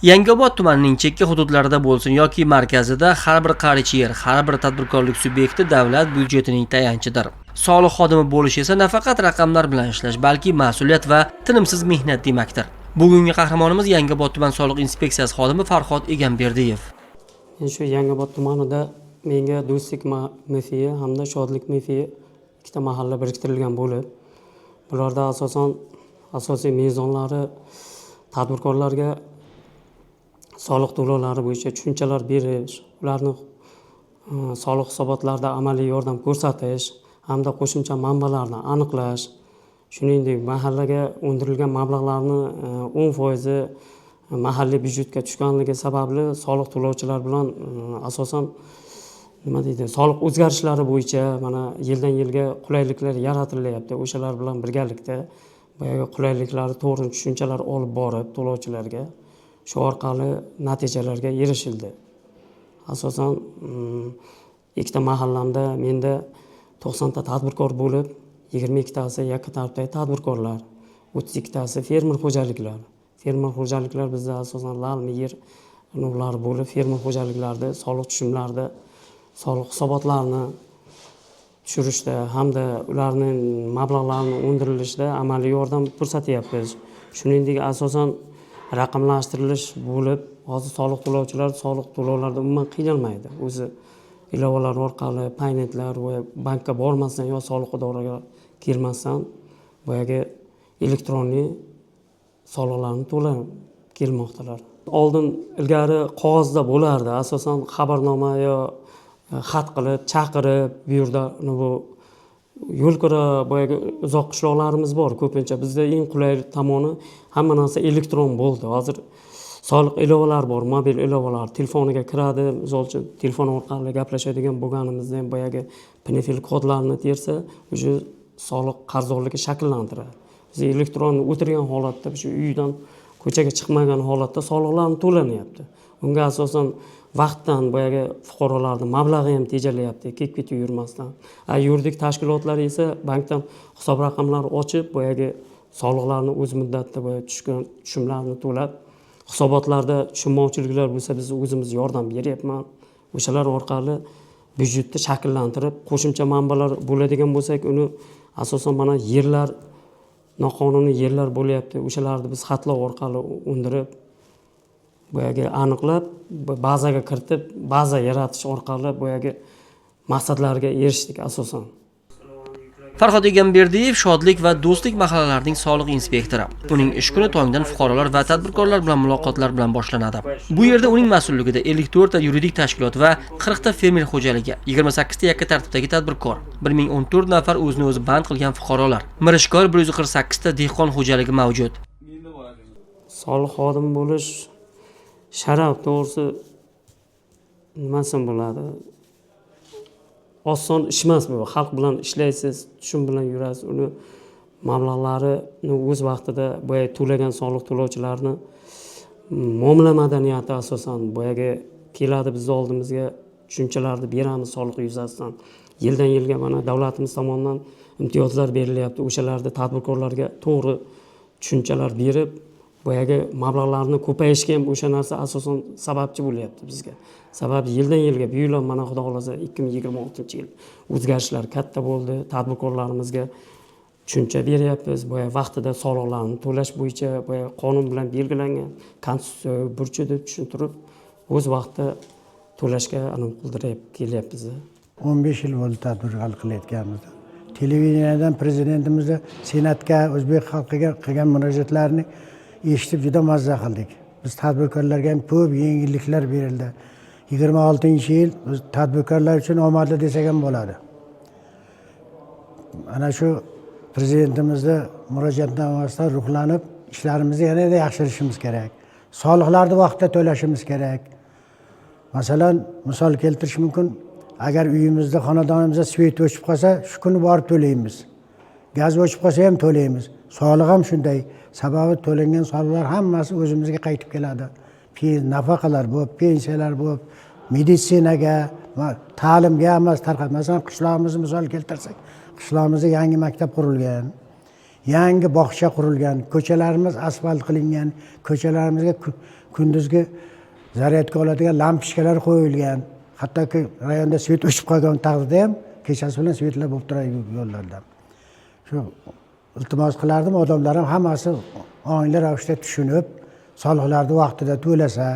Yangiobod tumanining chekka hududlarida bo'lsin yoki markazida har bir qarichi yer, har bir tadbirkorlik subyekti davlat byudjetining tayanchidir. Soliq xodimi bo'lish esa nafaqat raqamlar bilan ishlash, balki mas'uliyat va tinimsiz mehnat demakdir. Bugungi qahramonimiz Yangiobod tuman soliq inspeksiyasi xodimi Farhod Egamberdiyev. Men shu Yangiobod tumanida menga Do'stlik MFI hamda Shodlik MFI ikkita mahalla biriktirilgan bo'lib, bularda asosan asosiy mezonlari tadbirkorlarga soliq to'lovlari bo'yicha tushunchalar berish, ularni soliq hisobotlarida amaliy yordam ko'rsatish hamda qo'shimcha manbalarni aniqlash, shuningdek mahallaga undirilgan mablag'larni 10% mahalliy byudjetga tushganligi sababli soliq to'lovchilar bilan asosan soliq o'zgarishlari bo'yicha mana yildan yilga qulayliklar yaratilyapti. O'shalar bilan birgalikda boyagi qulayliklarni to'g'ri tushunchalar olib borib to'lovchilarga shu orqali natijalarga erishildi. Asosan ikkita mahallamda menda 90 ta tadbirkor bo'lib, 22 tasi yakka tartibdagi tadbirkorlar, 32 tasi fermer xo'jaliklar. Fermer xo'jaliklar bizda asosan lalmi yer ular bo'lib, fermer xo'jaliklarda soliq tushumlarida soliq hisobotlarini tushirishda hamda ularning mablag'larini undirilishda amaliy yordam ko'rsatyapmiz. Shuningdek asosan raqamlashtirilish bo'lib, hozir soliq to'lovchilar soliq to'lovlarida umuman qiynalmaydi. O'zi ilovalar orqali paynetlar va bankka bormasdan yo soliq idorasiga kirmasdan boyagi elektronniy soliqlarni to'lab kelmoqdalar. Oldin ilgari qog'ozda bo'lardi, asosan xabarnoma yo xat qilib, chaqirib, bu yerda bu yo'lkira boyagi uzoq qishloqlarimiz bor. Ko'pincha bizda eng qulay tomoni hamma narsa elektron bo'ldi. Hozir soliq ilovalari bor, mobil ilovalar, telefoniga kiradi. Misol uchun telefon orqali gaplashadigan bo'lganimizda ham boyagi PNFL kodlarni tersa, o'sha soliq qarzdorligi shakllantiradi. Biz elektron o'tirgan holatda, shu uydan ko'chaga chiqmagan holatda soliqlarni to'lanyapti. Unga asosan vaqtdan boyagi fuqarolarning mablag'i ham tejalyapti, ketib yurmasdan. Yuridik tashkilotlar esa bankdan hisob raqamlari ochib, boyagi soliqlarni o'z muddatida tushgan tushumlarni to'lab, hisobotlarda tushunmovchiliklar bo'lsa biz o'zimiz yordam beryapman. O'shalar orqali byudjetni shakllantirib, qo'shimcha manbalar bo'ladigan bo'lsak, uni asosan mana yerlar noqonuniy yerlar bo'lyapti. O'shalarni biz xatlar orqali undirib boyagi aniqlab, bazaga kiritib, baza yaratish orqali boyagi maqsadlarga erishdik asosan. Farhod Egamberdiyev Shodlik va Do'stlik mahallalarining soliq inspektori. Uning ish kuni tongdan fuqarolar va tadbirkorlar bilan muloqotlar bilan boshlanadi. Bu yerda uning mas'ulligida 54 ta yuridik tashkilot va 40 ta fermer xo'jaligi, 28 ta yakka tartibdagi tadbirkor, 1014 nafar o'zini o'zi band qilgan fuqarolar, Mirishkor 148 ta dehqon xo'jaligi mavjud. Soliq xodimi bo'lish sharaf, to'g'risi nimasi bo'ladi? Oson ish emas bu. Xalq bilan ishlaysiz, tushum bilan yurasiz. Uni mablag'larini o'z vaqtida boya to'lagan soliq to'lovchilarni muomala madaniyati asosan boyaga keladi biz oldimizga tushunchalarni beramiz soliq yuzasidan. Yildan yilga mana davlatimiz tomonidan imtiyozlar berilyapti. O'shalarni tadbirkorlarga to'g'ri tushunchalar berib, boyagi mablag'larni ko'payishga ham o'sha narsa asosan sababchi bo'lyapti bizga. Sababi yildan yilga bu yil mana xudo xolasa 2026-yil o'zgarishlar katta bo'ldi. Tadbirkorlarimizga tushuncha beryapmiz. Boya vaqtida soliqlarni to'lash bo'yicha boya qonun bilan belgilangan konstitutsiya burchi deb tushuntirib, o'z vaqtida to'lashga qildirib kelyapmiz. 15 yil bo'ldi tadbirkorlik qilayotganmiz. Televideniyadan prezidentimiz senatga o'zbek xalqiga qilgan murojaatlarni eshitib juda mazza qildik. Biz tadbirkorlarga ham ko'p yengilliklar berildi. 26-yil biz tadbirkorlar uchun omadli desak ham bo'ladi. Ana shu prezidentimizni murojaatnomasidan ruhlanib, ishlarimizni yanada yaxshilashimiz kerak. Soliqlarni vaqtida to'lashimiz kerak. Masalan, misol keltirish mumkin, agar uyimizda, xonadonimizda svet o'chib qolsa, shu kuni borib to'laymiz. Gaz o'chib qolsa ham to'laymiz. Soliq ham shunday. Sababi to'langan soliqlar hammasi o'zimizga qaytib keladi. Nafaqalar bo'lib, pensiyalar bo'lib, meditsinaga, ta'limga emas tarqab. Masalan, qishlog'imizni misol keltirsak, qishlog'imizda yangi maktab qurilgan, yangi bog'cha qurilgan, ko'chalarimiz asfalt qilingan, ko'chalarimizga kunduzgi zaryadga oladigan lampochkalar qo'yilgan. Hattoki rayonda svet o'chib qolgan taqdirda ham kechasi bilan svetlar bo'lib turadi yo'llarda. Shu iltimos qilardim, odamlar ham hammasi ongli ravishda tushunib, soliqlarni vaqtida to'lasa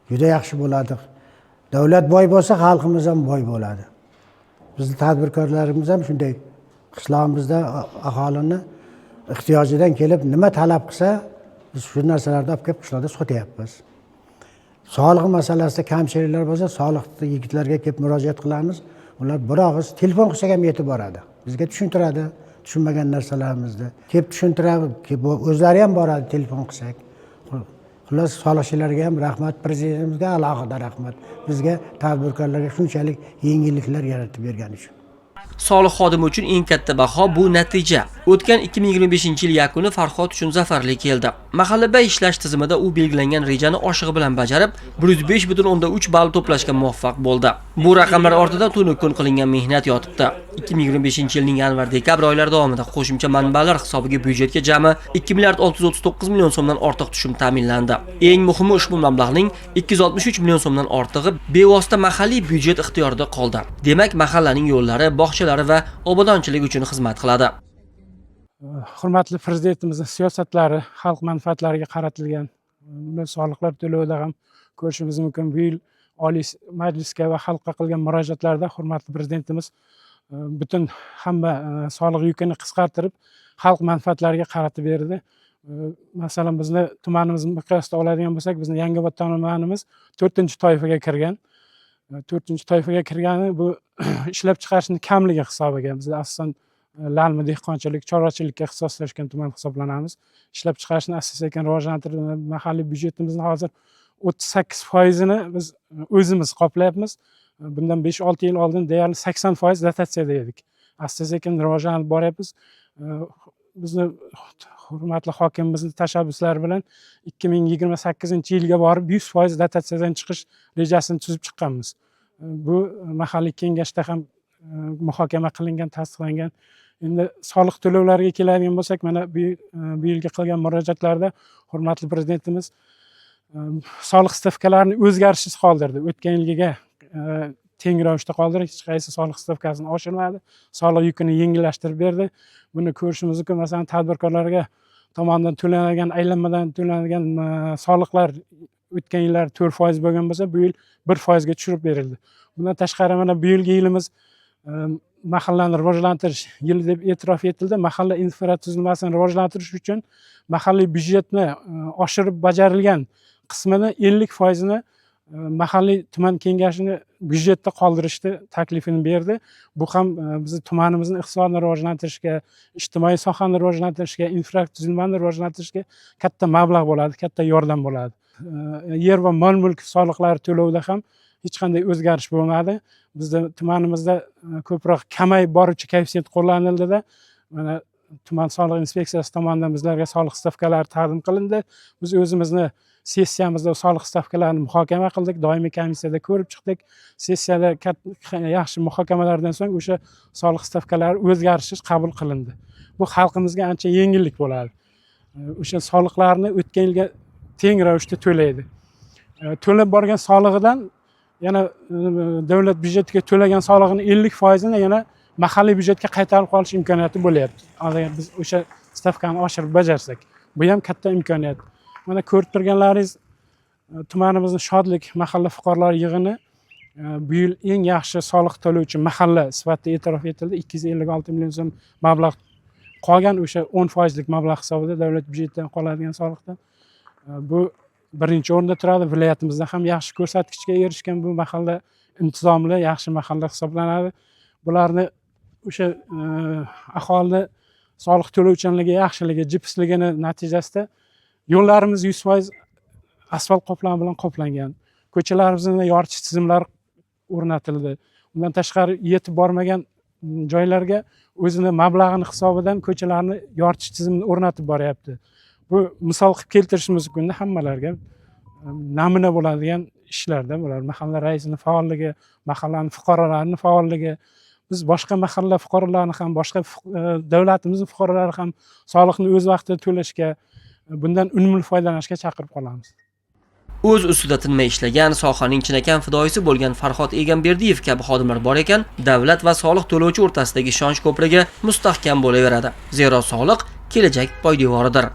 juda yaxshi bo'ladi. Davlat boy bo'lsa, xalqimiz ham boy bo'ladi. Bizning tadbirkorlarimiz ham shunday. Qishlog'imizda aholini ehtiyojidan kelib nima talab qilsa, biz shu narsalarni olib kelib qishloqda sotyapmiz. Soliq masalasida kamchiliklar bo'lsa, soliqni yigitlarga kelib murojaat qilamiz. Ular bir og'iz telefon qilsak ham yetib boradi. Bizga tushuntiradi, tushunmagan narsalarimizni. Kelib tushuntiradi, o'zlari ham boradi telefon qilsak. Xullas, soliqchilarga ham rahmat, prezidentimizga alohida rahmat. Bizga tadbirkorlarga shunchalik yengilliklar yaratib bergani uchun. Soliq xodimi uchun eng katta baho bu natija. O'tgan 2025-yil yakuni Farhod uchun zafarli keldi. Mahallada ishlash tizimida u belgilangan rejani oshig'i bilan bajarib, 105,3 ball to'plashga muvaffaq bo'ldi. Bu raqamlar ortida tunu kun qilingan mehnat yotibdi. 2025-yilning yanvar-dekabr oylari davomida qo'shimcha manbalar hisobiga byudjetga jami 2 milliard 639 million so'mdan ortiq tushum ta'minlandi. Eng muhimi, ushbu mablag'ning 263 million so'mdan ortig'i bevosita mahalliy byudjet ixtiyorida qoldi. Demak, mahallaning yo'llari, bog'chalari va obodonchilik uchun xizmat qiladi. Hurmatli prezidentimizning siyosatlari xalq manfaatlariga qaratilgan. Buni soliqlar to'lovida ham ko'rishimiz mumkin. Bu yil Oliy Majlisga va xalqqa qilgan murojaatlarda hurmatli prezidentimiz butun hamma soliq yukini qisqartirib, xalq manfaatlariga qaratib berdi. Masalan, bizni tumanimizni miqyosda oladigan bo'lsak, bizni Yangiobod tumanimiz 4-toifaga kirgan. 4-toifaga kirgani bu ishlab chiqarishning kamligi hisobiga. Biz asosan lalmi dehqonchilik, chorvachilikka ixtisoslashgan tuman hisoblanamiz. Ishlab chiqarishni asta-sekin rivojlantirib, mahalliy byudjetimizni hozir 38%ni biz o'zimiz qoplayapmiz. Bundan 5-6 yil oldin deyarli 80% dotatsiyada edik. Asta-sekin rivojlanib boryapmiz. Bizni hurmatli hokimimizning tashabbuslari bilan 2028-yilga borib 100% dotatsiyadan chiqish rejasini tuzib chiqqanmiz. Bu mahalliy kengashda ham muhokama qilingan, tasdiqlangan. Endi soliq to'lovlariga keladigan bo'lsak, mana bu yilga qilgan murojaatlarda hurmatli prezidentimiz soliq stavkalarini o'zgarishsiz qoldirdi. O'tgan yilgiga teng ravishda qoldirib, hech qaysi soliq stavkasini oshirmadi. Soliq yukini yengillashtirib berdi. Buni ko'rishimiz mumkin. Masalan, tadbirkorlarga tomonidan to'lanadigan, aylanmadan to'lanadigan soliqlar o'tgan yillar 4% bo'lgan bo'lsa, bu yil 1% ga tushirib berildi. Bundan tashqari mana bu yilgi yilimiz mahallani rivojlantirish yili deb e'tirof etildi. Mahalla infratuzilmasini rivojlantirish uchun mahalliy byudjetni oshirib bajarilgan qismini 50% ni mahalliy tuman kengashini byudjetda qoldirishni taklifini berdi. Bu ham bizni tumanimizni iqtisodni rivojlantirishga, ijtimoiy sohani rivojlantirishga, infratuzilmani rivojlantirishga katta mablag' bo'ladi, katta yordam bo'ladi. Yer va mol mulk soliqlari to'lovida ham hech qanday o'zgarish bo'lmadi. Bizda tumanimizda ko'proq kamayib boruvchi koeffitsient qo'llanildida, mana tuman soliq inspeksiyasi tomonidan bizlarga soliq stavkalari taqdim qilindi. Biz o'zimizni sessiyamizda soliq stavkalarini muhokama qildik, doimiy komissiyada ko'rib chiqdik. Sessiyada yaxshi muhokamalardan so'ng o'sha soliq stavkalari o'zgarishsiz qabul qilindi. Bu xalqimizga ancha yengillik bo'ladi. O'sha soliqlarni o'tgan yilga teng ravishda to'laydi. To'lab borgan solig'idan yana davlat byudjetiga to'lagan solig'ini 50% ni yana mahalliy byudjetga qaytarib qolish imkoniyati bo'lyapti. Agar biz o'sha stavkani oshirib bajarsak, bu ham katta imkoniyat. Mana ko'rib turganlaringiz, tumanimizning Shodlik mahalla fuqarolar yig'ini bu yil eng yaxshi soliq to'lovchi mahalla sifatida e'tirof etildi. 256 million so'm mablag' qolgan, o'sha 10% lik mablag' hisobida davlat byudjetidan qoladigan soliqdan. Bu birinchi o'rinda turadi. Viloyatimizda ham yaxshi ko'rsatkichga erishgan bu mahalla intizomli, yaxshi mahalla hisoblanadi. Bularni o'sha aholi soliq to'lovchanligi yaxshiligi, jipsligini natijasida yo'llarimiz 100% asfalt qoplami bilan qoplangan. Ko'chalarimizda yoritish tizimlari o'rnatildi. Undan tashqari yetib bormagan joylarga o'zini mablag'ini hisobidan ko'chalarni yoritish tizimini o'rnatib boryapti. Bu misol qilib keltirishimiz mumkin hammalarga namuna bo'ladigan ishlarda bular mahalla raisining faolligi, mahallaning fuqarolarining faolligi. Biz boshqa mahalla fuqarolarini ham, boshqa davlatimizning fuqarolari ham soliqni o'z vaqtida to'lashga, bundan unumli foydalanishga chaqirib qolamiz. O'z ustida tinmay ishlagan, sohaning chinakam fidoyisi bo'lgan Farhod Egamberdiyev kabi xodimlar bor ekan, davlat va soliq to'lovchi o'rtasidagi ishonch ko'prigi mustahkam bo'laveradi. Zero soliq kelajak poydevoridir.